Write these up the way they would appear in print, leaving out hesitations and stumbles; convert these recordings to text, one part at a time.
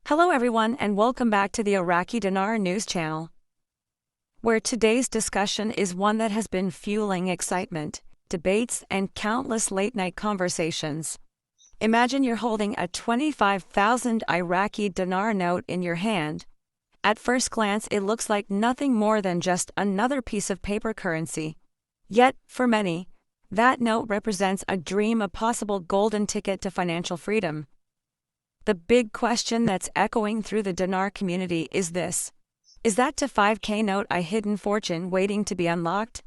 Hello everyone and welcome back to the Iraqi Dinar News channel, where today's discussion is one that has been fueling excitement, debates, and countless late-night conversations. Imagine you're holding a 25,000 Iraqi dinar note in your hand. At first glance, it looks like nothing more than just another piece of paper currency. Yet, for many, that note represents a dream, a possible golden ticket to financial freedom. The big question that's echoing through the dinar community is this: is that 5K note a hidden fortune waiting to be unlocked?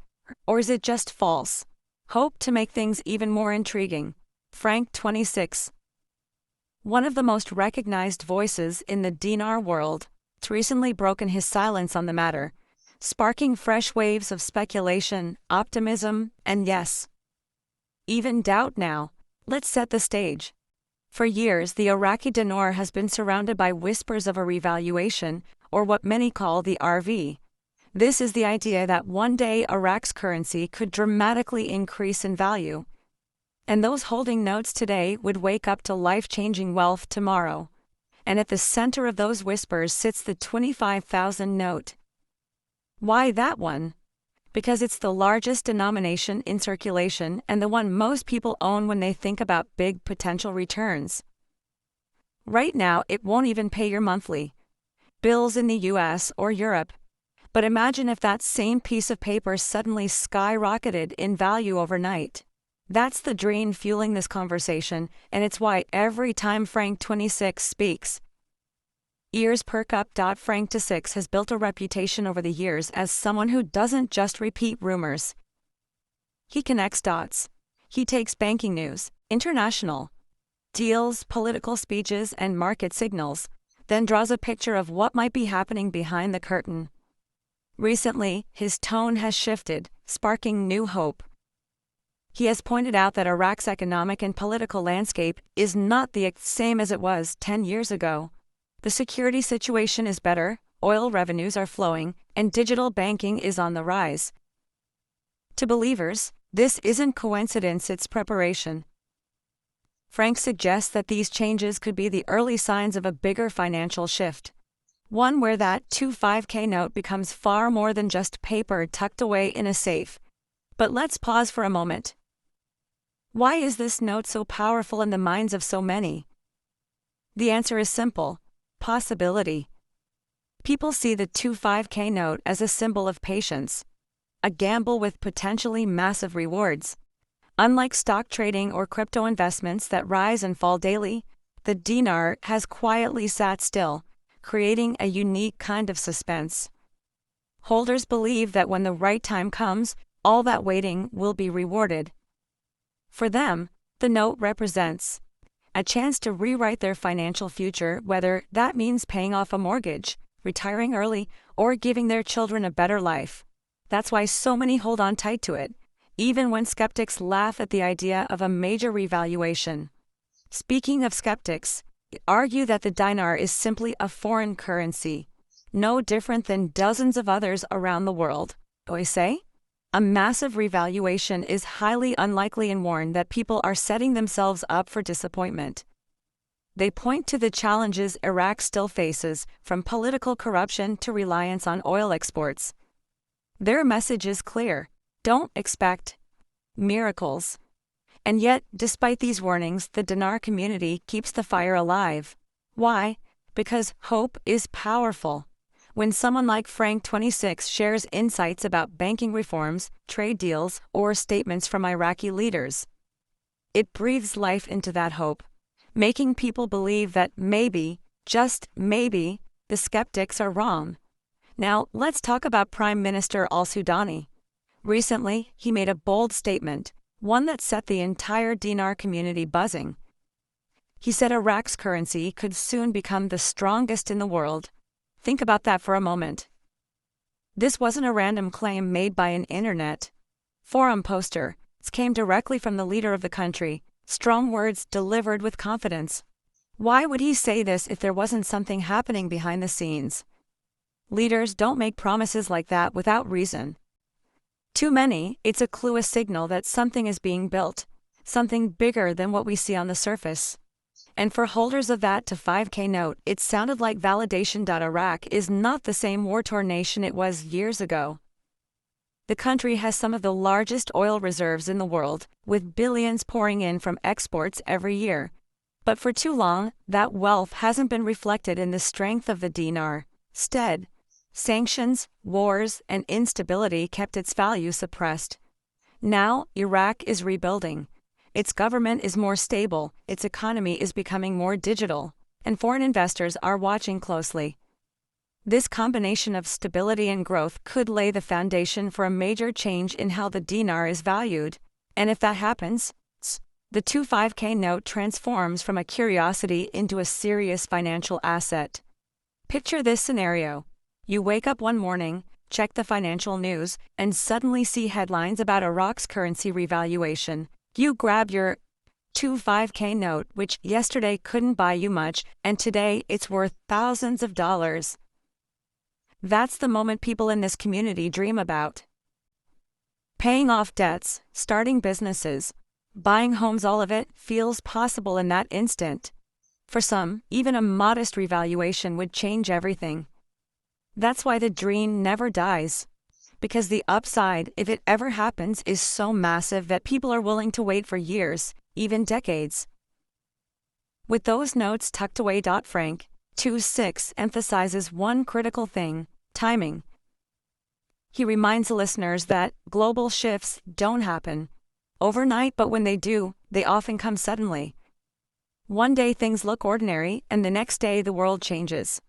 Or is it just false hope to make things even more intriguing? Frank26, one of the most recognized voices in the dinar world, has recently broken his silence on the matter, sparking fresh waves of speculation, optimism, and yes, even doubt. Now, let's set the stage. For years, the Iraqi dinar has been surrounded by whispers of a revaluation, or what many call the RV. This is the idea that one day Iraq's currency could dramatically increase in value, and those holding notes today would wake up to life-changing wealth tomorrow. And at the center of those whispers sits the 25,000 note. Why that one? Because it's the largest denomination in circulation and the one most people own when they think about big potential returns. Right now, it won't even pay your monthly bills in the US or Europe. But imagine if that same piece of paper suddenly skyrocketed in value overnight. That's the dream fueling this conversation, and it's why every time Frank26 speaks, ears perk up. Frank26 has built a reputation over the years as someone who doesn't just repeat rumors. He connects dots. He takes banking news, international deals, political speeches, and market signals, then draws a picture of what might be happening behind the curtain. Recently, his tone has shifted, sparking new hope. He has pointed out that Iraq's economic and political landscape is not the same as it was 10 years ago. The security situation is better, oil revenues are flowing, and digital banking is on the rise. To believers, this isn't coincidence, it's preparation. Frank suggests that these changes could be the early signs of a bigger financial shift, one where that 25K note becomes far more than just paper tucked away in a safe. But let's pause for a moment. Why is this note so powerful in the minds of so many? The answer is simple: possibility. People see the 25K note as a symbol of patience, a gamble with potentially massive rewards. Unlike stock trading or crypto investments that rise and fall daily, the dinar has quietly sat still, creating a unique kind of suspense. Holders believe that when the right time comes, all that waiting will be rewarded. For them, the note represents a chance to rewrite their financial future, whether that means paying off a mortgage, retiring early, or giving their children a better life. That's why so many hold on tight to it, even when skeptics laugh at the idea of a major revaluation. Speaking of skeptics, they argue that the dinar is simply a foreign currency, no different than dozens of others around the world. They say a massive revaluation is highly unlikely and warn that people are setting themselves up for disappointment. They point to the challenges Iraq still faces, from political corruption to reliance on oil exports. Their message is clear: don't expect miracles. And yet, despite these warnings, the dinar community keeps the fire alive. Why? Because hope is powerful. When someone like Frank26 shares insights about banking reforms, trade deals, or statements from Iraqi leaders, it breathes life into that hope, making people believe that maybe, just maybe, the skeptics are wrong. Now, let's talk about Prime Minister al-Sudani. Recently, he made a bold statement, one that set the entire dinar community buzzing. He said Iraq's currency could soon become the strongest in the world. Think about that for a moment. This wasn't a random claim made by an internet forum poster. It came directly from the leader of the country, strong words delivered with confidence. Why would he say this if there wasn't something happening behind the scenes? Leaders don't make promises like that without reason. Too many, it's a clue, a signal that something is being built, something bigger than what we see on the surface. And for holders of that to 5K note, it sounded like validation. Iraq is not the same war-torn nation it was years ago. The country has some of the largest oil reserves in the world, with billions pouring in from exports every year. But for too long, that wealth hasn't been reflected in the strength of the dinar. Instead, sanctions, wars, and instability kept its value suppressed. Now, Iraq is rebuilding. Its government is more stable, its economy is becoming more digital, and foreign investors are watching closely. This combination of stability and growth could lay the foundation for a major change in how the dinar is valued, and if that happens, the 5K note transforms from a curiosity into a serious financial asset. Picture this scenario. You wake up one morning, check the financial news, and suddenly see headlines about Iraq's currency revaluation. You grab your 5K note, which yesterday couldn't buy you much, and today it's worth thousands of dollars. That's the moment people in this community dream about. Paying off debts, starting businesses, buying homes, all of it feels possible in that instant. For some, even a modest revaluation would change everything. That's why the dream never dies. Because the upside, if it ever happens, is so massive that people are willing to wait for years, even decades. With those notes tucked away, Frank26 emphasizes one critical thing: timing. He reminds listeners that global shifts don't happen overnight, but when they do, they often come suddenly. One day things look ordinary, and the next day the world changes.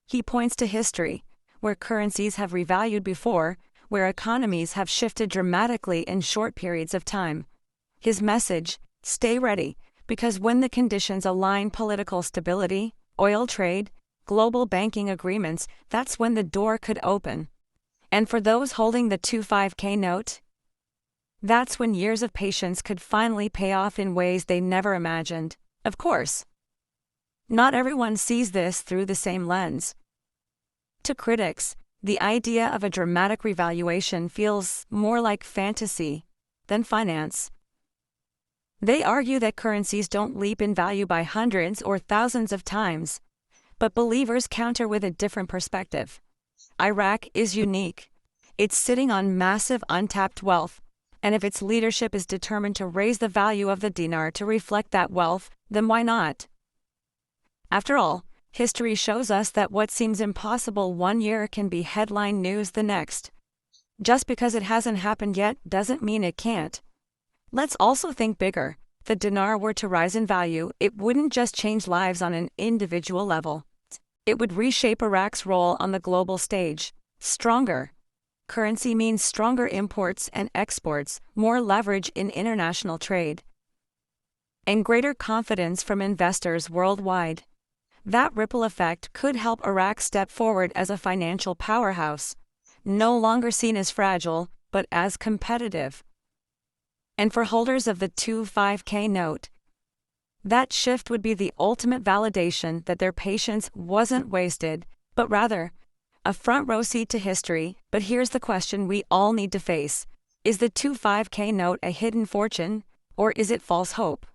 He points to history, where currencies have revalued before, where economies have shifted dramatically in short periods of time. His message: stay ready, because when the conditions align, political stability, oil trade, global banking agreements, that's when the door could open. And for those holding the 5K note, that's when years of patience could finally pay off in ways they never imagined. Of course, not everyone sees this through the same lens. To critics, the idea of a dramatic revaluation feels more like fantasy than finance. They argue that currencies don't leap in value by hundreds or thousands of times, but believers counter with a different perspective. Iraq is unique. It's sitting on massive untapped wealth, and if its leadership is determined to raise the value of the dinar to reflect that wealth, then why not? After all, history shows us that what seems impossible one year can be headline news the next. Just because it hasn't happened yet doesn't mean it can't. Let's also think bigger. If the dinar were to rise in value, it wouldn't just change lives on an individual level. It would reshape Iraq's role on the global stage. Stronger currency means stronger imports and exports, more leverage in international trade, and greater confidence from investors worldwide. That ripple effect could help Iraq step forward as a financial powerhouse, no longer seen as fragile, but as competitive. And for holders of the 5K note, that shift would be the ultimate validation that their patience wasn't wasted, but rather a front row seat to history. But here's the question we all need to face: is the 5K note a hidden fortune, or is it false hope?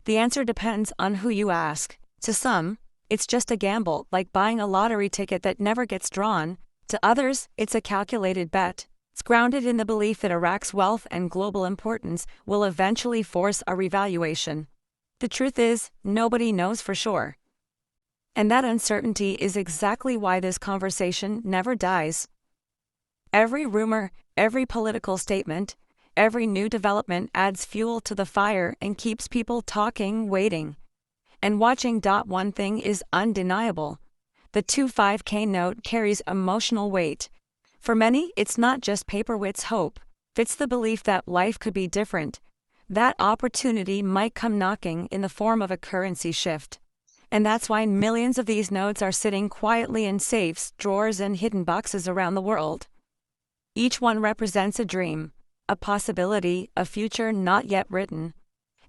The answer depends on who you ask. To some, it's just a gamble, like buying a lottery ticket that never gets drawn. To others, it's a calculated bet. It's grounded in the belief that Iraq's wealth and global importance will eventually force a revaluation. The truth is, nobody knows for sure. And that uncertainty is exactly why this conversation never dies. Every rumor, every political statement, every new development adds fuel to the fire and keeps people talking, waiting, and watching. One thing is undeniable: the 5K note carries emotional weight. For many, it's not just paperweight's hope, it's the belief that life could be different, that opportunity might come knocking in the form of a currency shift. And that's why millions of these notes are sitting quietly in safes, drawers, and hidden boxes around the world. Each one represents a dream, a possibility, a future not yet written.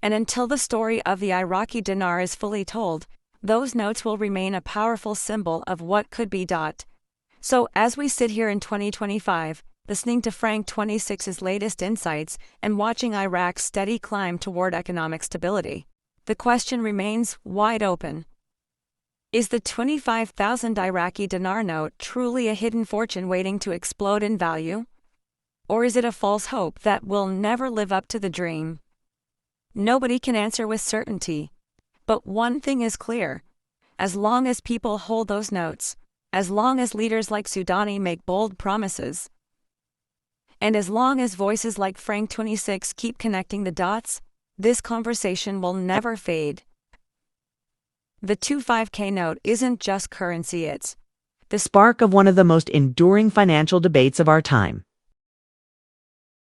And until the story of the Iraqi dinar is fully told, those notes will remain a powerful symbol of what could be. So, as we sit here in 2025, listening to Frank26's latest insights and watching Iraq's steady climb toward economic stability, the question remains wide open. Is the 25,000 Iraqi dinar note truly a hidden fortune waiting to explode in value? Or is it a false hope that will never live up to the dream? Nobody can answer with certainty. But one thing is clear. As long as people hold those notes, as long as leaders like Soudani make bold promises, and as long as voices like Frank26 keep connecting the dots, this conversation will never fade. The 25K note isn't just currency, it's the spark of one of the most enduring financial debates of our time.